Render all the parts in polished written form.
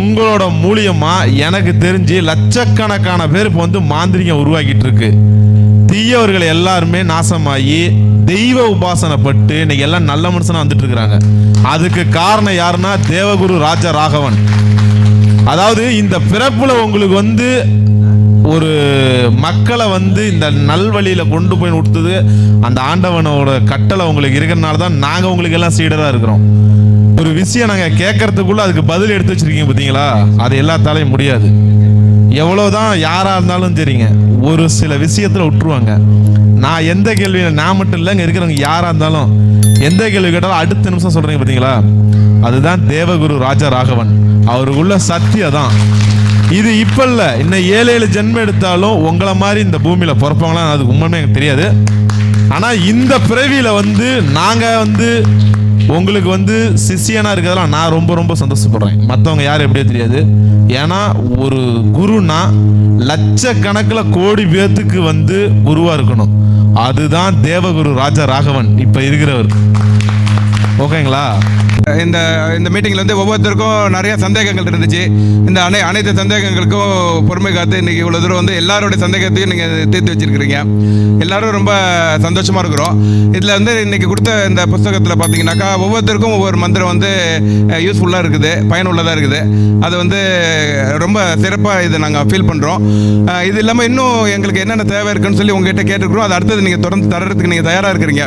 உங்களோட மூலியமா எனக்கு தெரிஞ்சு லட்சக்கணக்கான பேர் இப்போ வந்து மாந்திரிகம் உருவாக்கிட்டு இருக்கு. தீயவர்கள் எல்லாருமே நாசமாகி தெய்வ உபாசனைப்பட்டு இன்னைக்கு எல்லாம் நல்ல மனுஷனா வந்துட்டு இருக்கிறாங்க. அதுக்கு காரணம் யாருன்னா தேவகுரு ராஜா ராகவன். அதாவது இந்த பிறப்புல உங்களுக்கு வந்து ஒரு மக்களை வந்து இந்த நல்வழியில கொண்டு போய் விட்டுது அந்த ஆண்டவனோட கட்டளை உங்களுக்கு இருக்கிறதுனால தான் நாங்க உங்களுக்கு எல்லாம் சீடரா இருக்கிறோம். ஒரு விஷயம் நாங்க கேட்கறதுக்குள்ள அதுக்கு பதில் எடுத்து வச்சிருக்கீங்க பார்த்தீங்களா, அது எல்லாத்தாலையும் முடியாது. எவ்வளவுதான் யாரா இருந்தாலும் சரிங்க, ஒரு சில விஷயத்துல விட்டுருவாங்க. நான் எந்த கேள்வி, நான் மட்டும் இல்லைங்க, இருக்கிறவங்க யாரா இருந்தாலும் எந்த கேள்வி கேட்டாலும் அடுத்த நிமிஷம் சொல்றீங்க பார்த்தீங்களா, அதுதான் தேவகுரு ராஜா ராகவன். அவருக்குள்ள சத்தியம் தான் இது. இப்ப இல்ல, இன்னும் 7 ஜென்மம் எடுத்தாலும் உங்களை மாதிரி இந்த பூமியில பிறப்பவங்களாம் அதுக்கு உண்மையுமே எனக்கு தெரியாது. ஆனா இந்த பிறவியில வந்து நாங்க வந்து உங்களுக்கு வந்து சிஷியனா இருக்கிறதெல்லாம் நான் ரொம்ப ரொம்ப சந்தோஷப்படுறேன். மற்றவங்க யாரும் எப்படியே தெரியாது. ஏன்னா ஒரு குருனா லட்சக்கணக்கில் கோடி பேத்துக்கு வந்து குருவா இருக்கணும். அதுதான் தேவகுரு ராஜா ராகவன் இப்ப இருக்கிறவர். ஓகேங்களா? இந்த இந்த மீட்டிங்கில் வந்து ஒவ்வொருத்தருக்கும் நிறைய சந்தேகங்கள் இருந்துச்சு. இந்த அனைத்து சந்தேகங்களுக்கும் பொறுமை காத்து இன்னைக்கு இவ்வளோ தூரம் வந்து எல்லாருடைய சந்தேகத்தையும் நீங்கள் தீர்த்து வச்சிருக்கிறீங்க. எல்லாரும் ரொம்ப சந்தோஷமாக இருக்கிறோம். இதில் வந்து இன்னைக்கு கொடுத்த இந்த புத்தகத்தில் பார்த்தீங்கன்னாக்கா ஒவ்வொருத்தருக்கும் ஒவ்வொரு மந்திரம் வந்து யூஸ்ஃபுல்லாக இருக்குது, பயனுள்ளதாக இருக்குது. அது வந்து ரொம்ப சிறப்பாக இதை நாங்கள் ஃபீல் பண்ணுறோம். இது இல்லாமல் இன்னும் எங்களுக்கு என்னென்ன தேவை இருக்குன்னு சொல்லி உங்ககிட்ட கேட்டுக்கிறோம். அது அடுத்தது நீங்கள் தொடர்ந்து தரத்துக்கு நீங்கள் தயாராக இருக்கிறீங்க.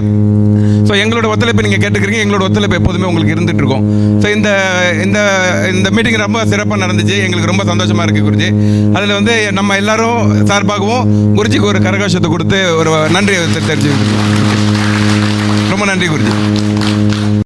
ஸோ எங்களோட ஒத்துழைப்பு நீங்கள் கேட்டுக்கிறீங்க, எங்களோட ஒத்துழைப்பு எப்போதுமே உங்களுக்கு இருந்துட்டு இருக்கோம். ஸோ இந்த இந்த இந்த மீட்டிங் ரொம்ப சிறப்பாக நடந்துச்சு. எங்களுக்கு ரொம்ப சந்தோஷமாக இருக்குது குருஜி. அதில் வந்து நம்ம எல்லாரும் சார்பாகவும் குருஜிக்கு ஒரு கரகோஷத்தை கொடுத்து ஒரு நன்றி தெரிஞ்சுக்கிட்டு இருக்கோம். ரொம்ப நன்றி குருஜி.